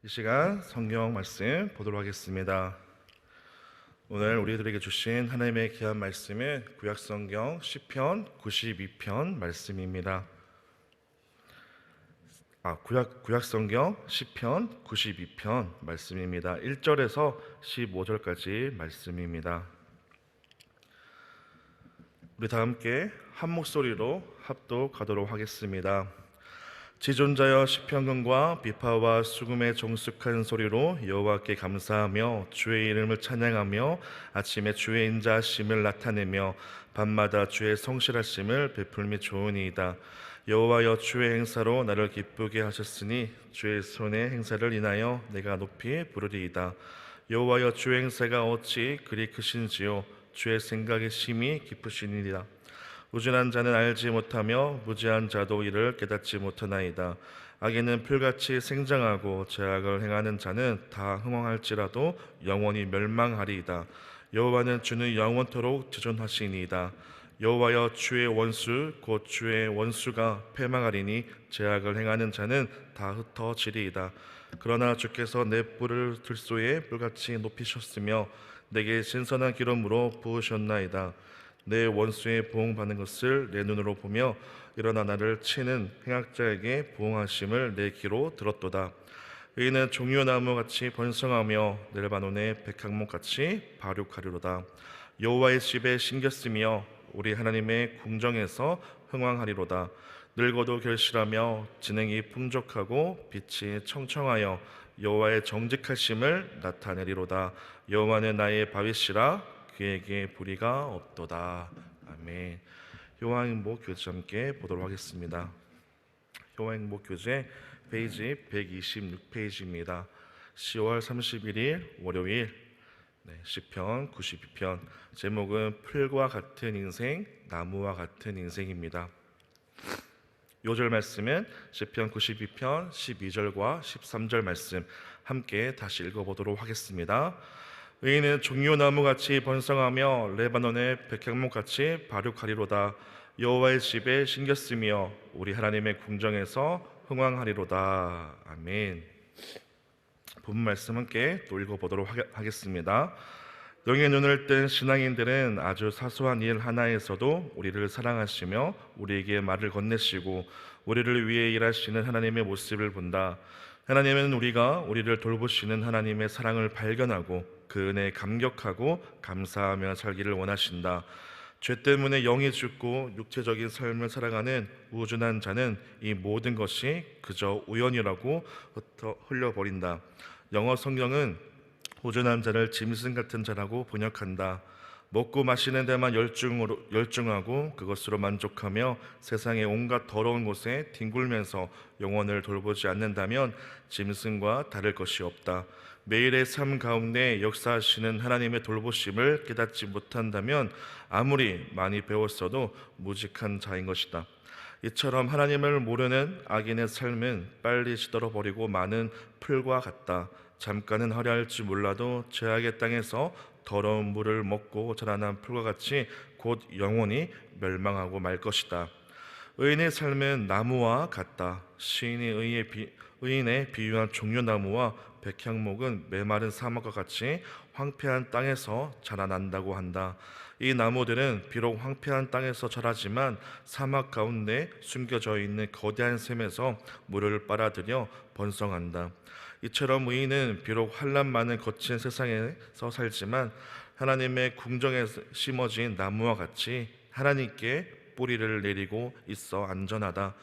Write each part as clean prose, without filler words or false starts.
이 시간 성경 말씀 보도록 하겠습니다. 오늘 우리들에게 주신 하나님의 귀한 말씀은 구약성경 시편 92편 말씀입니다. 구약성경 시편 92편 말씀입니다. 1절에서 15절까지 말씀입니다. 우리 다 함께 한 목소리로 합독하도록 하겠습니다. 지존자여 시편강과 비파와 수금의 정숙한 소리로 여호와께 감사하며 주의 이름을 찬양하며 아침에 주의 인자하심을 나타내며 밤마다 주의 성실하심을 베풀미 좋으니이다. 여호와여 주의 행사로 나를 기쁘게 하셨으니 주의 손의 행사를 인하여 내가 높이 부르리이다. 여호와여 주의 행사가 어찌 그리 크신지요 주의 생각이 심히 깊으시니이다. 우준한 자는 알지 못하며 무지한 자도 이를 깨닫지 못하나이다. 악인은 풀같이 생장하고 죄악을 행하는 자는 다 흥황할지라도 영원히 멸망하리이다. 여호와는 주는 영원토록 지존하시니이다. 여호와여 주의 원수 곧 주의 원수가 패망하리니 죄악을 행하는 자는 다 흩어지리이다. 그러나 주께서 내 뿔을 들소에 뿔같이 높이셨으며 내게 신선한 기름으로 부으셨나이다. 내 원수의 보응받는 것을 내 눈으로 보며 일어나 나를 치는 행악자에게 보응하심을 내 귀로 들었도다. 의인은 종려나무같이 번성하며 레바논의 백향목같이 발육하리로다. 여호와의 집에 심겼으며 우리 하나님의 궁정에서 흥왕하리로다. 늙어도 결실하며 진행이 풍족하고 빛이 청청하여 여호와의 정직하심을 나타내리로다. 여호와는 나의 바위시라 그에게 불의가 없도다. 아멘. 요한행복 교재 함께 보도록 하겠습니다. 요한행복 교재 페이지 126페이지입니다. 10월 31일 월요일 시편 92편 제목은 풀과 같은 인생, 나무와 같은 인생입니다. 요절 말씀은 시편 92편 12절과 13절 말씀 함께 다시 읽어보도록 하겠습니다. 의인은 종려나무같이 번성하며 레바논의 백향목같이 발육하리로다. 여호와의 집에 심겼으며 우리 하나님의 궁정에서 흥왕하리로다. 아멘. 본문 말씀 함께 또 읽어보도록 하겠습니다. 영의 눈을 뜬 신앙인들은 아주 사소한 일 하나에서도 우리를 사랑하시며 우리에게 말을 건네시고 우리를 위해 일하시는 하나님의 모습을 본다. 하나님은 우리를 돌보시는 하나님의 사랑을 발견하고 그 은혜에 감격하고 감사하며 살기를 원하신다. 죄 때문에 영이 죽고 육체적인 삶을 살아가는 우준한 자는 이 모든 것이 그저 우연이라고 흘려버린다. 영어 성경은 우준한 자를 짐승 같은 자라고 번역한다. 먹고 마시는 데만 열중하고 그것으로 만족하며 세상의 온갖 더러운 곳에 뒹굴면서 영혼을 돌보지 않는다면 짐승과 다를 것이 없다. 매일의 삶 가운데 역사하시는 하나님의 돌보심을 깨닫지 못한다면 아무리 많이 배웠어도 무직한 자인 것이다. 이처럼 하나님을 모르는 악인의 삶은 빨리 시들어버리고 마는 풀과 같다. 잠깐은 화려할지 몰라도 죄악의 땅에서 더러운 물을 먹고 자라난 풀과 같이 곧 영원히 멸망하고 말 것이다. 의인의 삶은 나무와 같다. 시인이 의인의 비유한 종려나무와 백향목은 메마른 사막과 같이 황폐한 땅에서 자라난다고 한다. 이 나무들은 비록 황폐한 땅에서 자라지만 사막 가운데 숨겨져 있는 거대한 샘에서 물을 빨아들여 번성한다. 이처럼 의인은 비록 환난 많은 거친 세상에서 살지만 하나님의 궁정에 심어진 나무와 같이 하나님께 뿌리를 내리고 있어 안전하다.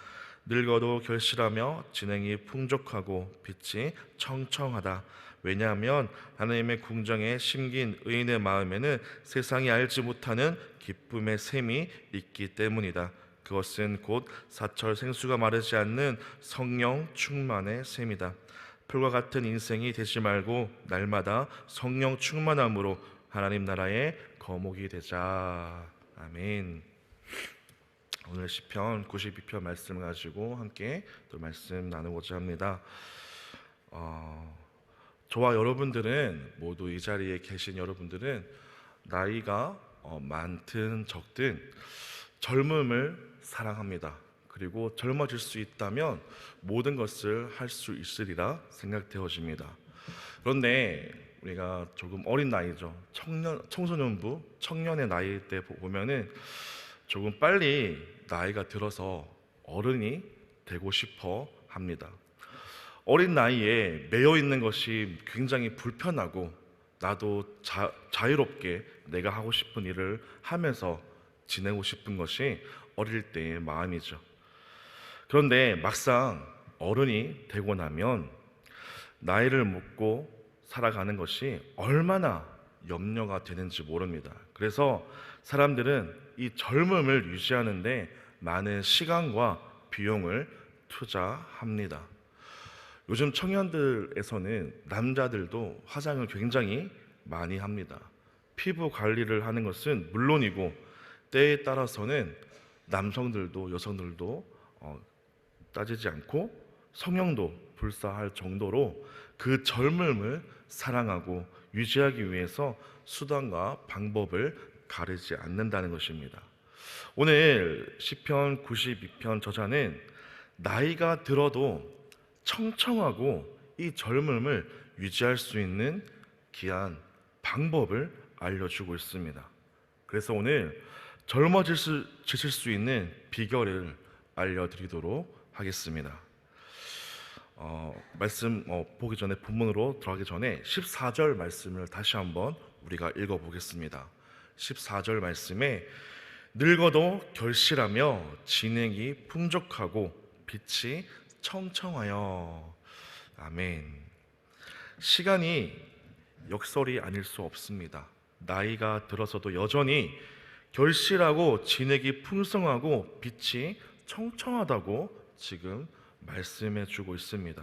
늙어도 결실하며 진행이 풍족하고 빛이 청청하다. 왜냐하면 하나님의 궁정에 심긴 의인의 마음에는 세상이 알지 못하는 기쁨의 샘이 있기 때문이다. 그것은 곧 사철 생수가 마르지 않는 성령 충만의 샘이다. 풀과 같은 인생이 되지 말고 날마다 성령 충만함으로 하나님 나라의 거목이 되자. 아멘. 오늘 시편 92편 말씀 가지고 함께 또 말씀 나누고자 합니다. 저와 여러분들은 모두 이 자리에 계신 여러분들은 나이가 많든 적든 젊음을 사랑합니다. 그리고 젊어질 수 있다면 모든 것을 할 수 있으리라 생각되어집니다. 그런데 우리가 조금 어린 나이죠. 청소년부, 청년의 나이 때 보면은 조금 빨리 나이가 들어서 어른이 되고 싶어 합니다. 어린 나이에 매여 있는 것이 굉장히 불편하고 나도 자유롭게 내가 하고 싶은 일을 하면서 지내고 싶은 것이 어릴 때의 마음이죠. 그런데 막상 어른이 되고 나면 나이를 먹고 살아가는 것이 얼마나 염려가 되는지 모릅니다. 그래서 사람들은 이 젊음을 유지하는데 많은 시간과 비용을 투자합니다. 요즘 청년들에서는 남자들도 화장을 굉장히 많이 합니다. 피부 관리를 하는 것은 물론이고 때에 따라서는 남성들도 여성들도 따지지 않고 성형도 불사할 정도로 그 젊음을 사랑하고 유지하기 위해서 수단과 방법을 가리지 않는다는 것입니다. 오늘 시편 92편 저자는 나이가 들어도 청청하고 이 젊음을 유지할 수 있는 귀한 방법을 알려주고 있습니다. 그래서 오늘 젊어지실 수 있는 비결을 알려드리도록 하겠습니다. 말씀 보기 전에 본문으로 들어가기 전에 14절 말씀을 다시 한번 우리가 읽어보겠습니다. 14절 말씀에 늙어도 결실하며 진액이 풍족하고 빛이 청청하여. 아멘. 시간이 역설이 아닐 수 없습니다. 나이가 들어서도 여전히 결실하고 진액이 풍성하고 빛이 청청하다고 지금 말씀해 주고 있습니다.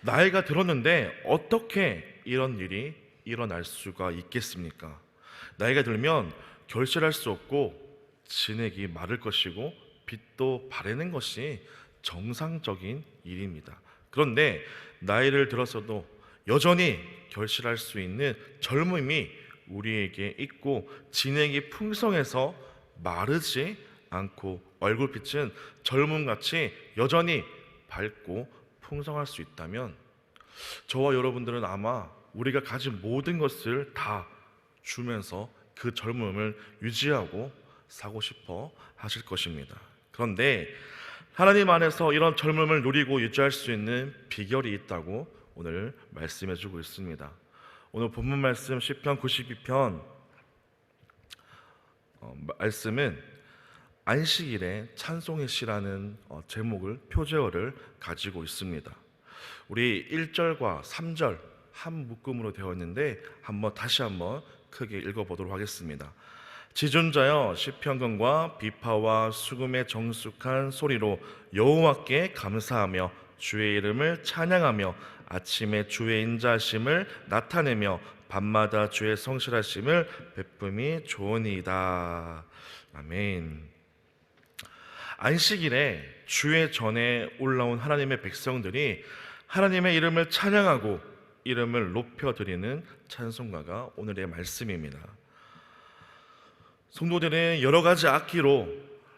나이가 들었는데 어떻게 이런 일이 일어날 수가 있겠습니까? 나이가 들면 결실할 수 없고 진액이 마를 것이고 빛도 바래는 것이 정상적인 일입니다. 그런데 나이를 들어서도 여전히 결실할 수 있는 젊음이 우리에게 있고 진액이 풍성해서 마르지 않고 얼굴빛은 젊음같이 여전히 밝고 풍성할 수 있다면 저와 여러분들은 아마 우리가 가진 모든 것을 다 주면서 그 젊음을 유지하고 사고 싶어 하실 것입니다. 그런데 하나님 안에서 이런 젊음을 누리고 유지할 수 있는 비결이 있다고 오늘 말씀해 주고 있습니다. 오늘 본문 말씀 시편 92편 말씀은 안식일에 찬송의 시라는 제목을 표제어를 가지고 있습니다. 우리 1절과 3절 한 묶음으로 되어 있는데 다시 한번 크게 읽어보도록 하겠습니다. 지존자여 시편강과 비파와 수금의 정숙한 소리로 여호와께 감사하며 주의 이름을 찬양하며 아침에 주의 인자하심을 나타내며 밤마다 주의 성실하심을 베품이 좋으니이다. 아멘. 안식일에 주의 전에 올라온 하나님의 백성들이 하나님의 이름을 찬양하고 이름을 높여드리는 찬송가가 오늘의 말씀입니다. 성도들은 여러 가지 악기로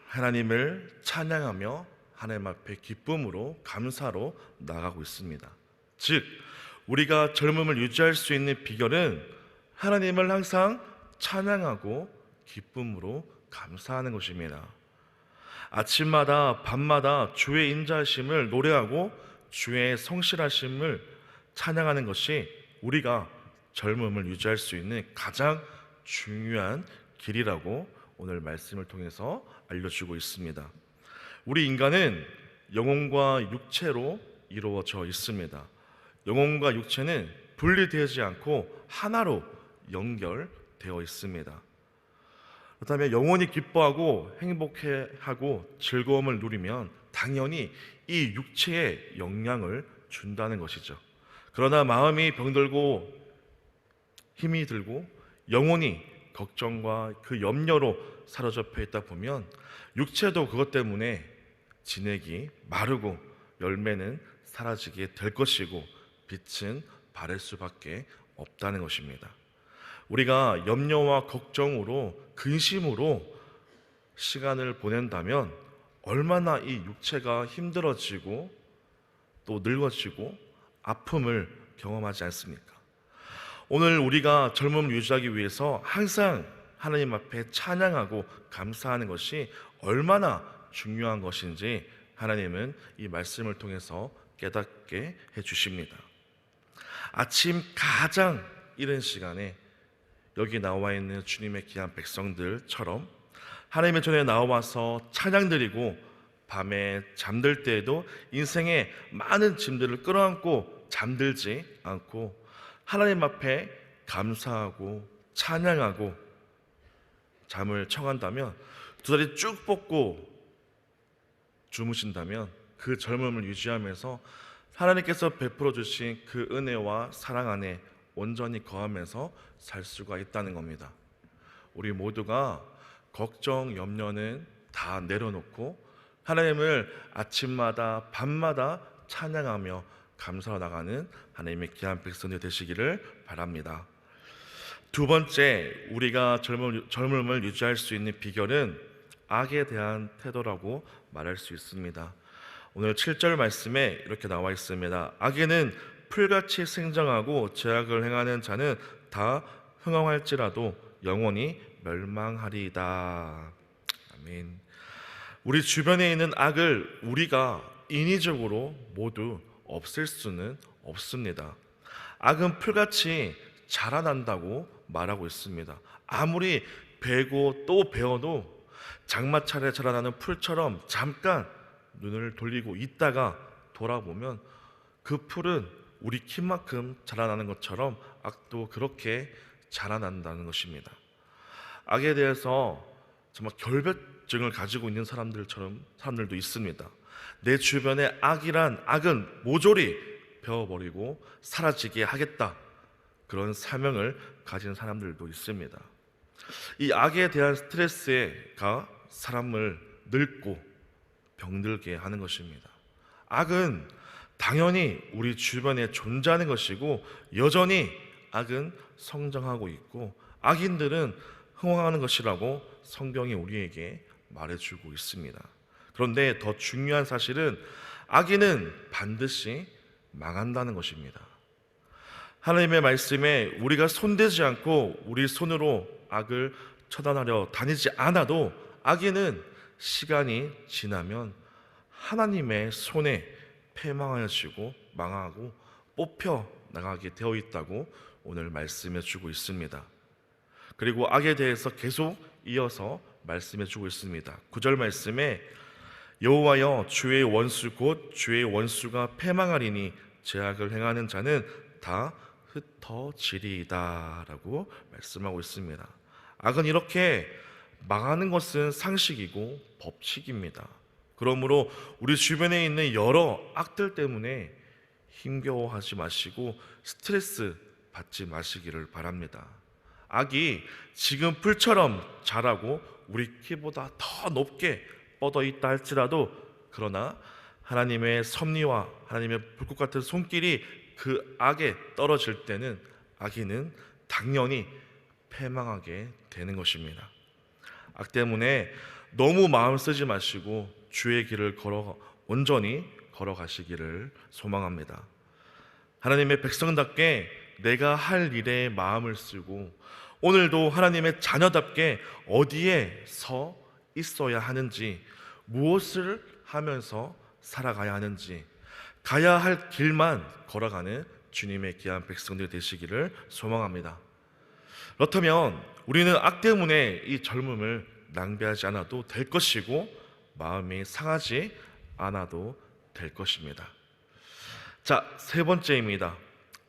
하나님을 찬양하며 하나님 앞에 기쁨으로 감사로 나아가고 있습니다. 즉 우리가 젊음을 유지할 수 있는 비결은 하나님을 항상 찬양하고 기쁨으로 감사하는 것입니다. 아침마다 밤마다 주의 인자하심을 노래하고 주의 성실하심을 찬양하는 것이 우리가 젊음을 유지할 수 있는 가장 중요한 길이라고 오늘 말씀을 통해서 알려주고 있습니다. 우리 인간은 영혼과 육체로 이루어져 있습니다. 영혼과 육체는 분리되지 않고 하나로 연결되어 있습니다. 그렇다면 영혼이 기뻐하고 행복해하고 즐거움을 누리면 당연히 이 육체에 영향을 준다는 것이죠. 그러나 마음이 병들고 힘이 들고 영혼이 걱정과 그 염려로 사로잡혀 있다 보면 육체도 그것 때문에 진액이 마르고 열매는 사라지게 될 것이고 빛은 바랄 수밖에 없다는 것입니다. 우리가 염려와 걱정으로 근심으로 시간을 보낸다면 얼마나 이 육체가 힘들어지고 또 늙어지고 아픔을 경험하지 않습니까? 오늘 우리가 젊음을 유지하기 위해서 항상 하나님 앞에 찬양하고 감사하는 것이 얼마나 중요한 것인지 하나님은 이 말씀을 통해서 깨닫게 해주십니다. 아침 가장 이른 시간에 여기 나와 있는 주님의 귀한 백성들처럼 하나님의 전에 나와서 찬양드리고 밤에 잠들 때에도 인생의 많은 짐들을 끌어안고 잠들지 않고 하나님 앞에 감사하고 찬양하고 잠을 청한다면, 두 다리 쭉 뻗고 주무신다면 그 젊음을 유지하면서 하나님께서 베풀어 주신 그 은혜와 사랑 안에 온전히 거하면서 살 수가 있다는 겁니다. 우리 모두가 걱정, 염려는 다 내려놓고 하나님을 아침마다 밤마다 찬양하며 감사하러 나가는 하나님의 귀한 백성들 되시기를 바랍니다. 두 번째, 우리가 젊음을 유지할 수 있는 비결은 악에 대한 태도라고 말할 수 있습니다. 오늘 7절 말씀에 이렇게 나와 있습니다. 악에는 풀같이 생장하고 죄악을 행하는 자는 다 흥황할지라도 영원히 멸망하리이다. 아멘. 우리 주변에 있는 악을 우리가 인위적으로 모두 없앨 수는 없습니다. 악은 풀같이 자라난다고 말하고 있습니다. 아무리 베고 또 베어도 장마철에 자라나는 풀처럼 잠깐 눈을 돌리고 있다가 돌아보면 그 풀은 우리 키만큼 자라나는 것처럼 악도 그렇게 자라난다는 것입니다. 악에 대해서 정말 결벽증을 가지고 있는 사람들도 있습니다. 내 주변에 악은 모조리 베어버리고 사라지게 하겠다, 그런 사명을 가진 사람들도 있습니다. 이 악에 대한 스트레스가 사람을 늙고 병들게 하는 것입니다. 악은 당연히 우리 주변에 존재하는 것이고 여전히 악은 성장하고 있고 악인들은 흥황하는 것이라고 성경이 우리에게 말해주고 있습니다. 그런데 더 중요한 사실은 악인은 반드시 망한다는 것입니다. 하나님의 말씀에 우리가 손대지 않고 우리 손으로 악을 처단하려 다니지 않아도 악인은 시간이 지나면 하나님의 손에 패망하여지고 망하고 뽑혀 나가게 되어 있다고 오늘 말씀해 주고 있습니다. 그리고 악에 대해서 계속 이어서 말씀해 주고 있습니다. 9절 말씀에 여호와여 주의 원수 곧 주의 원수가 패망하리니 죄악을 행하는 자는 다 흩어지리이다 라고 말씀하고 있습니다. 악은 이렇게 망하는 것은 상식이고 법칙입니다. 그러므로 우리 주변에 있는 여러 악들 때문에 힘겨워하지 마시고 스트레스 받지 마시기를 바랍니다. 악이 지금 풀처럼 자라고 우리 키보다 더 높게 뻗어 있다 할지라도, 그러나 하나님의 섭리와 하나님의 불꽃 같은 손길이 그 악에 떨어질 때는 악인은 당연히 패망하게 되는 것입니다. 악 때문에 너무 마음 쓰지 마시고 주의 길을 온전히 걸어가시기를 소망합니다. 하나님의 백성답게 내가 할 일에 마음을 쓰고 오늘도 하나님의 자녀답게 어디에 서 있어야 하는지, 무엇을 하면서 살아가야 하는지, 가야 할 길만 걸어가는 주님의 귀한 백성들 되시기를 소망합니다. 그렇다면 우리는 악 때문에 이 젊음을 낭비하지 않아도 될 것이고 마음이 상하지 않아도 될 것입니다. 자, 세 번째입니다.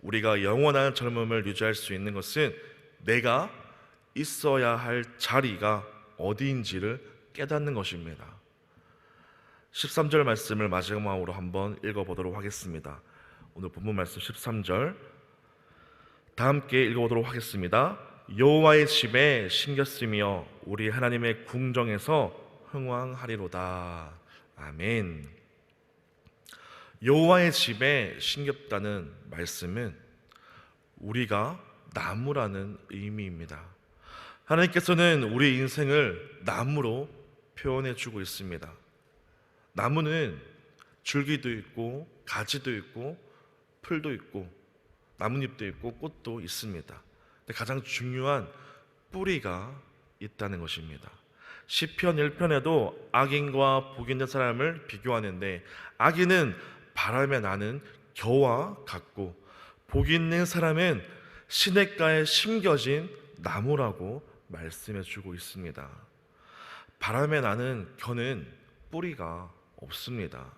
우리가 영원한 젊음을 유지할 수 있는 것은 내가 있어야 할 자리가 어디인지를 깨닫는 것입니다. 13절 말씀을 마지막으로 한번 읽어보도록 하겠습니다. 오늘 본문 말씀 13절 다 함께 읽어보도록 하겠습니다. 여호와의 집에 심겼으며 우리 하나님의 궁정에서 흥왕하리로다. 아멘. 여호와의 집에 심겼다는 말씀은 우리가 나무라는 의미입니다. 하나님께서는 우리 인생을 나무로 표현해 주고 있습니다. 나무는 줄기도 있고 가지도 있고 풀도 있고 나뭇잎도 있고 꽃도 있습니다. 근데 가장 중요한 뿌리가 있다는 것입니다. 시편 1편에도 악인과 복 있는 사람을 비교하는데, 악인은 바람에 나는 겨와 같고 복 있는 사람은 시냇가에 심겨진 나무라고 말씀해 주고 있습니다. 바람에 나는 겨는 뿌리가 없습니다.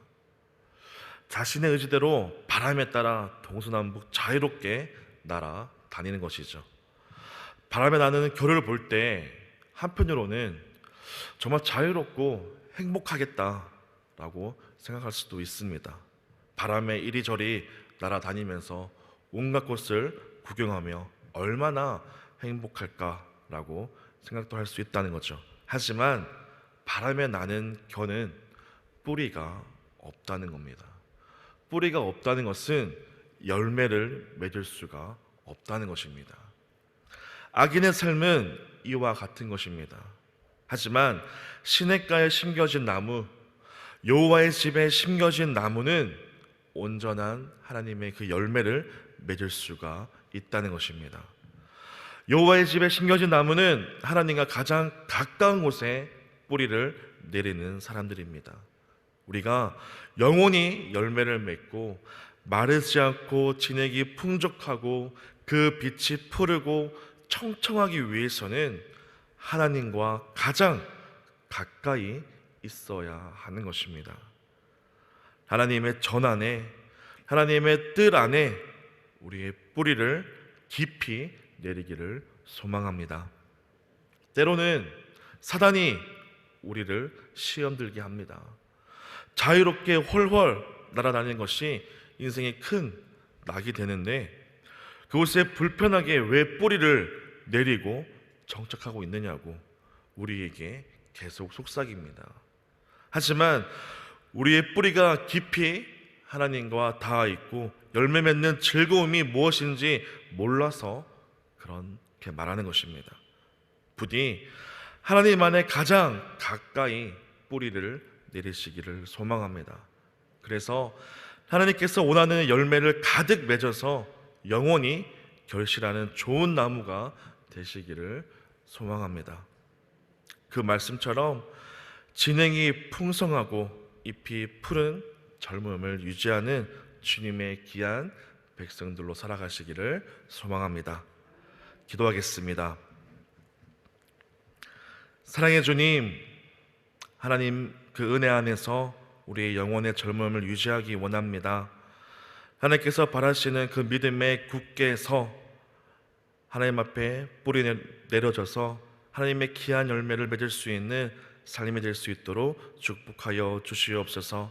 자신의 의지대로 바람에 따라 동서남북 자유롭게 날아다니는 것이죠. 바람에 나는 겨를 볼 때 한편으로는 정말 자유롭고 행복하겠다라고 생각할 수도 있습니다. 바람에 이리저리 날아다니면서 온갖 곳을 구경하며 얼마나 행복할까라고 생각도 할 수 있다는 거죠. 하지만 바람에 나는 겨는 뿌리가 없다는 겁니다. 뿌리가 없다는 것은 열매를 맺을 수가 없다는 것입니다. 악인의 삶은 이와 같은 것입니다. 하지만 시냇가에 심겨진 나무, 여호와의 집에 심겨진 나무는 온전한 하나님의 그 열매를 맺을 수가 있다는 것입니다. 여호와의 집에 심겨진 나무는 하나님과 가장 가까운 곳에 뿌리를 내리는 사람들입니다. 우리가 영원히 열매를 맺고 마르지 않고 진액이 풍족하고 그 빛이 푸르고 청청하기 위해서는 하나님과 가장 가까이 있어야 하는 것입니다. 하나님의 전 안에, 하나님의 뜰 안에 우리의 뿌리를 깊이 내리기를 소망합니다. 때로는 사단이 우리를 시험 들게 합니다. 자유롭게 홀홀 날아다니는 것이 인생의 큰 낙이 되는데, 그곳에 불편하게 왜 뿌리를 내리고 정착하고 있느냐고 우리에게 계속 속삭입니다. 하지만 우리의 뿌리가 깊이 하나님과 닿아 있고 열매 맺는 즐거움이 무엇인지 몰라서 그렇게 말하는 것입니다. 부디 하나님 안에 가장 가까이 뿌리를 내리시기를 소망합니다. 그래서 하나님께서 원하는 열매를 가득 맺어서 영원히 결실하는 좋은 나무가 되시기를 소망합니다. 그 말씀처럼 진행이 풍성하고 잎이 푸른 젊음을 유지하는 주님의 귀한 백성들로 살아가시기를 소망합니다. 기도하겠습니다. 사랑의 주님, 하나님 그 은혜 안에서 우리의 영혼의 젊음을 유지하기 원합니다. 하나님께서 바라시는 그 믿음에 굳게 서 하나님 앞에 뿌리 내려져서 하나님의 귀한 열매를 맺을 수 있는 삶이 될 수 있도록 축복하여 주시옵소서.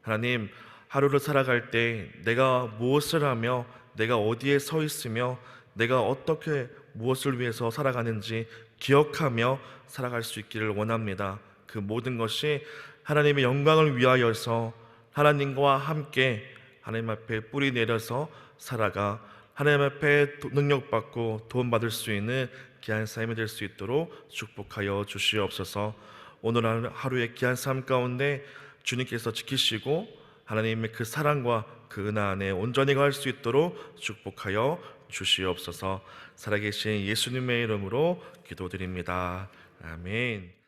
하나님, 하루를 살아갈 때 내가 무엇을 하며 내가 어디에 서 있으며 내가 어떻게 무엇을 위해서 살아가는지 기억하며 살아갈 수 있기를 원합니다. 그 모든 것이 하나님의 영광을 위하여서 하나님과 함께 하나님 앞에 뿌리 내려서 살아가 하나님 앞에 능력받고 도움받을 수 있는 귀한 삶이 될 수 있도록 축복하여 주시옵소서. 오늘 하루의 귀한 삶 가운데 주님께서 지키시고 하나님의 그 사랑과 그 은혜 안에 온전히 갈 수 있도록 축복하여 주시옵소서. 살아계신 예수님의 이름으로 기도드립니다. 아멘.